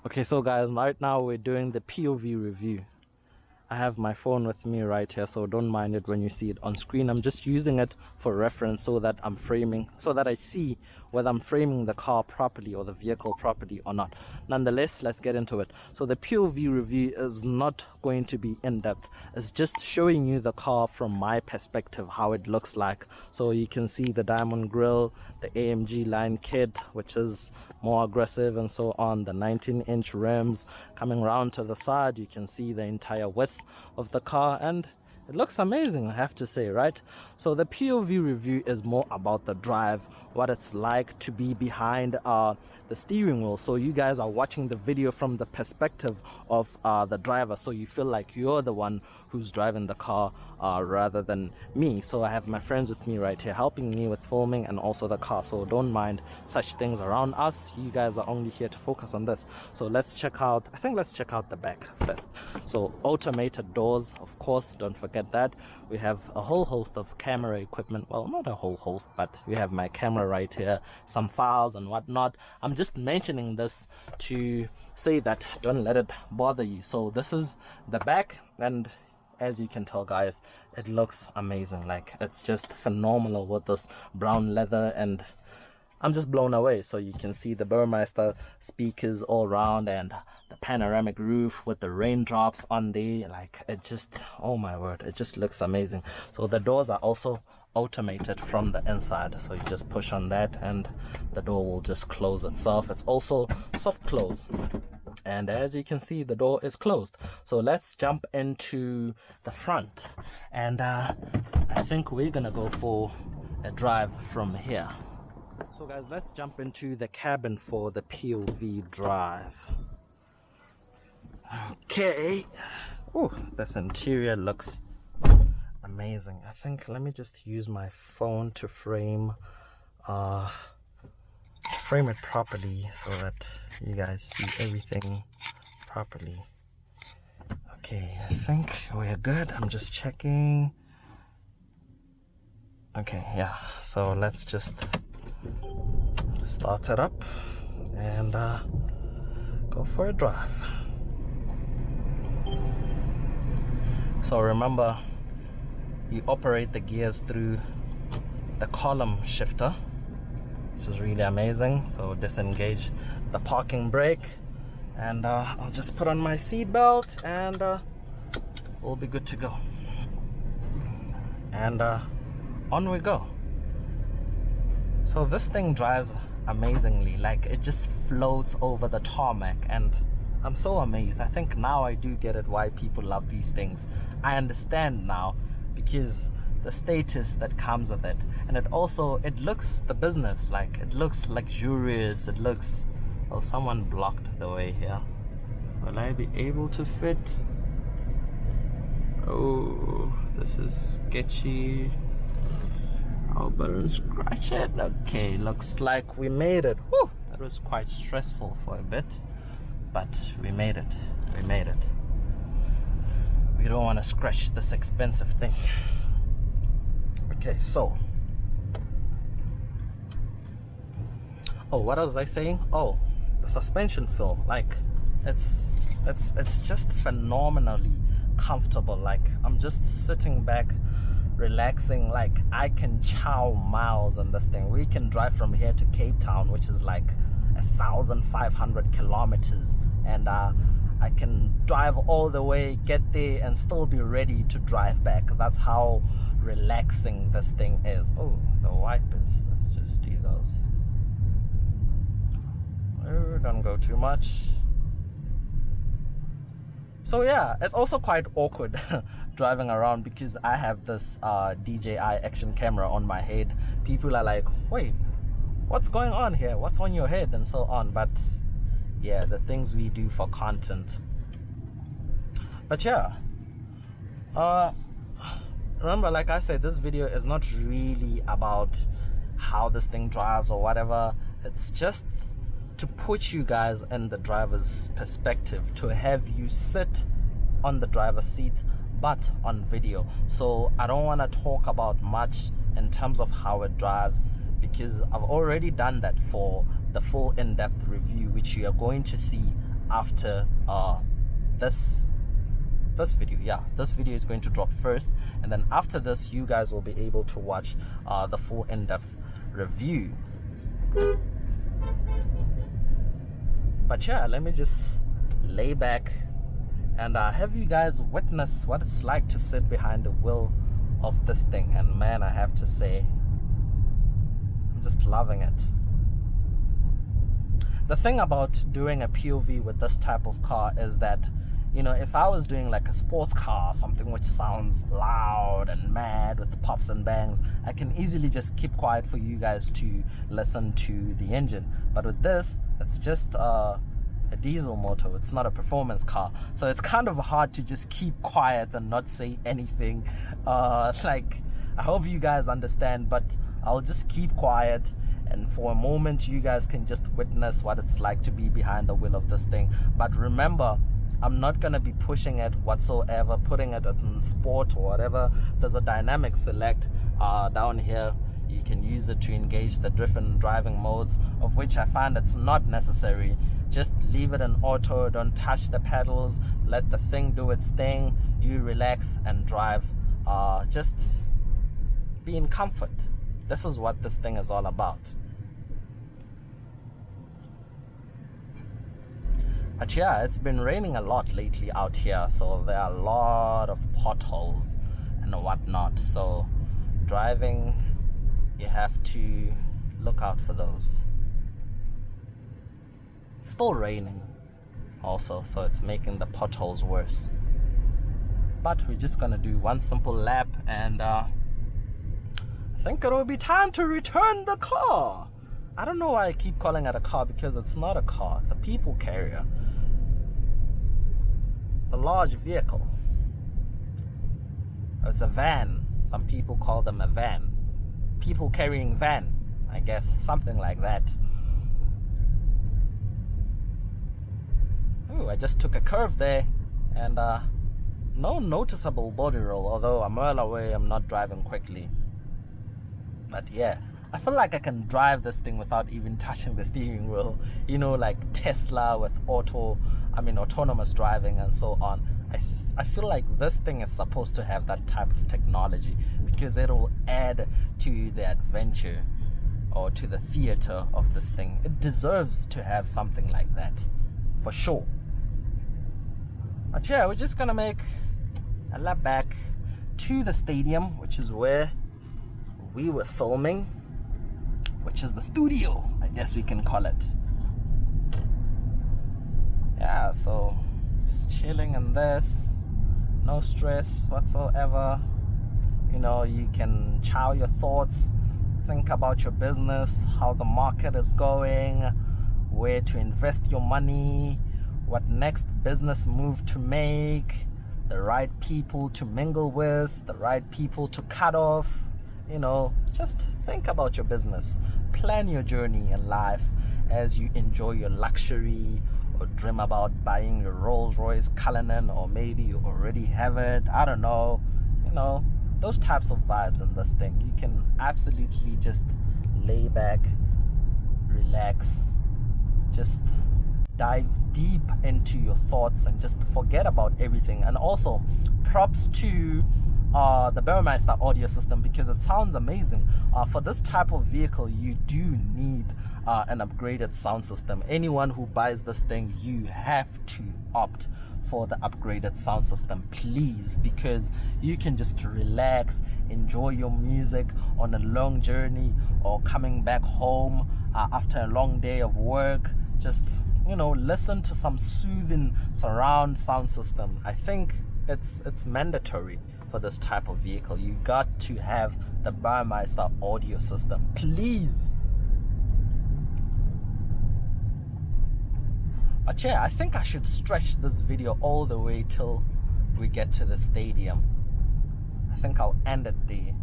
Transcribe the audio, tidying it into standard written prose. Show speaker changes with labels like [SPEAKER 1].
[SPEAKER 1] Okay, so guys, right now we're doing the POV review. I have my phone with me right here, so don't mind it when you see it on screen. I'm just using it for reference so that I'm framing, so that I see whether I'm framing the car properly or the vehicle properly or not. Nonetheless, let's get into it. So the POV review is not going to be in-depth. It's just showing you the car from my perspective, how it looks like. So you can see the diamond grille, the AMG line kit, which is more aggressive and so on, the 19-inch rims coming around to the side. You can see the entire width of the car and it looks amazing, I have to say, right? So the POV review is more about the drive, what it's like to be behind the steering wheel. So you guys are watching the video from the perspective of the driver, so you feel like you're the one who's driving the car rather than me. So I have my friends with me right here helping me with filming and also the car, so don't mind such things around us. You guys are only here to focus on this. So let's check out, I think let's check out the back first. So automated doors, of course, don't forget that. We have a whole host of camera equipment, well, not a whole host, but we have my camera right here, some files and whatnot. I'm just mentioning this to say that don't let it bother you. So this is the back, and as you can tell guys, it looks amazing. Like, it's just phenomenal with this brown leather, and I'm just blown away. So you can see the Burmeister speakers all around and the panoramic roof with the raindrops on there. Like, it just, oh my word, it just looks amazing. So the doors are also automated from the inside, so you just push on that and the door will just close itself. It's also soft close, and as you can see, the door is closed. So let's jump into the front, and I think we're gonna go for a drive from here. So guys, let's jump into the cabin for the POV drive. Okay. Oh, this interior looks amazing. I think, let me just use my phone to frame it properly so that you guys see everything properly. Okay, I think we're good. I'm just checking. Okay, yeah, so let's just start it up and go for a drive. So remember, you operate the gears through the column shifter, which is really amazing. So disengage the parking brake, and I'll just put on my seat belt and we'll be good to go. And on we go. So this thing drives amazingly. Like, it just floats over the tarmac, and I'm so amazed. I think now I do get it why people love these things. I understand now, because the status that comes with it, and it looks the business, like, it looks luxurious. It looks, oh, someone blocked the way here. Will I be able to fit? Oh, this is sketchy. Oh, but I'll scratch it. Okay, looks like we made it. Whew, that was quite stressful for a bit, but we made it. We made it. We don't want to scratch this expensive thing. Okay, so, oh, what was I saying? Oh, the suspension film, like, it's just phenomenally comfortable. Like, I'm just sitting back relaxing. Like, I can chow miles on this thing. We can drive from here to Cape Town, which is like 1,500 kilometers, and I can drive all the way, get there, and still be ready to drive back. That's how relaxing this thing is. Oh, the wipers, let's just do those. Oh, don't go too much. So yeah, it's also quite awkward driving around because I have this DJI action camera on my head. People are like, wait, what's going on here? What's on your head? And so on. But yeah, the things we do for content. But yeah, remember, like I said, this video is not really about how this thing drives or whatever. It's just to put you guys in the driver's perspective, to have you sit on the driver's seat but on video. So I don't want to talk about much in terms of how it drives, because I've already done that for the full in-depth review, which you are going to see after this video. Yeah, this video is going to drop first, and then after this you guys will be able to watch the full in-depth review. But yeah, let me just lay back and have you guys witness what it's like to sit behind the wheel of this thing. And man, I have to say, I'm just loving it. The thing about doing a POV with this type of car is that, you know, if I was doing like a sports car, something which sounds loud and mad with pops and bangs, I can easily just keep quiet for you guys to listen to the engine. But with this, it's just a diesel motor. It's not a performance car, so it's kind of hard to just keep quiet and not say anything. Like, I hope you guys understand, but I'll just keep quiet, and for a moment you guys can just witness what it's like to be behind the wheel of this thing. But remember, I'm not going to be pushing it whatsoever, putting it in sport or whatever. There's a dynamic select down here. You can use it to engage the different driving modes, of which I find it's not necessary. Just leave it in auto, don't touch the pedals, let the thing do its thing, you relax and drive. Just be in comfort. This is what this thing is all about. But yeah, it's been raining a lot lately out here, so there are a lot of potholes and whatnot. So driving, you have to look out for those. It's still raining also, so it's making the potholes worse. But we're just gonna do one simple lap, and I think it will be time to return the car. I don't know why I keep calling it a car, because it's not a car, it's a people carrier. It's a large vehicle. It's a van. Some people call them a van. People carrying van, I guess, something like that. Ooh, I just took a curve there, and no noticeable body roll, although a mile away I'm not driving quickly. But yeah, I feel like I can drive this thing without even touching the steering wheel, you know, like Tesla with autonomous driving and so on. I feel like this thing is supposed to have that type of technology, because it will add to the adventure or to the theater of this thing. It deserves to have something like that, for sure. But yeah, we're just gonna make a lap back to the stadium, which is where we were filming, which is the studio, I guess we can call it. Yeah, so just chilling in this, no stress whatsoever. You know, you can chow your thoughts, think about your business, how the market is going, where to invest your money, what next business move to make, the right people to mingle with, the right people to cut off. You know, just think about your business, plan your journey in life as you enjoy your luxury, or dream about buying your Rolls-Royce Cullinan, or maybe you already have it, I don't know. You know, those types of vibes in this thing. You can absolutely just lay back, relax, just dive deep into your thoughts and just forget about everything. And also props to the Panoramic audio system, because it sounds amazing. For this type of vehicle, you do need an upgraded sound system. Anyone who buys this thing, you have to opt for the upgraded sound system, please, because you can just relax, enjoy your music on a long journey, or coming back home after a long day of work. Just, you know, listen to some soothing surround sound system. I think it's mandatory for this type of vehicle. You got to have the Panoramic audio system, please. But yeah, I think I should stretch this video all the way till we get to the stadium. I think I'll end it there.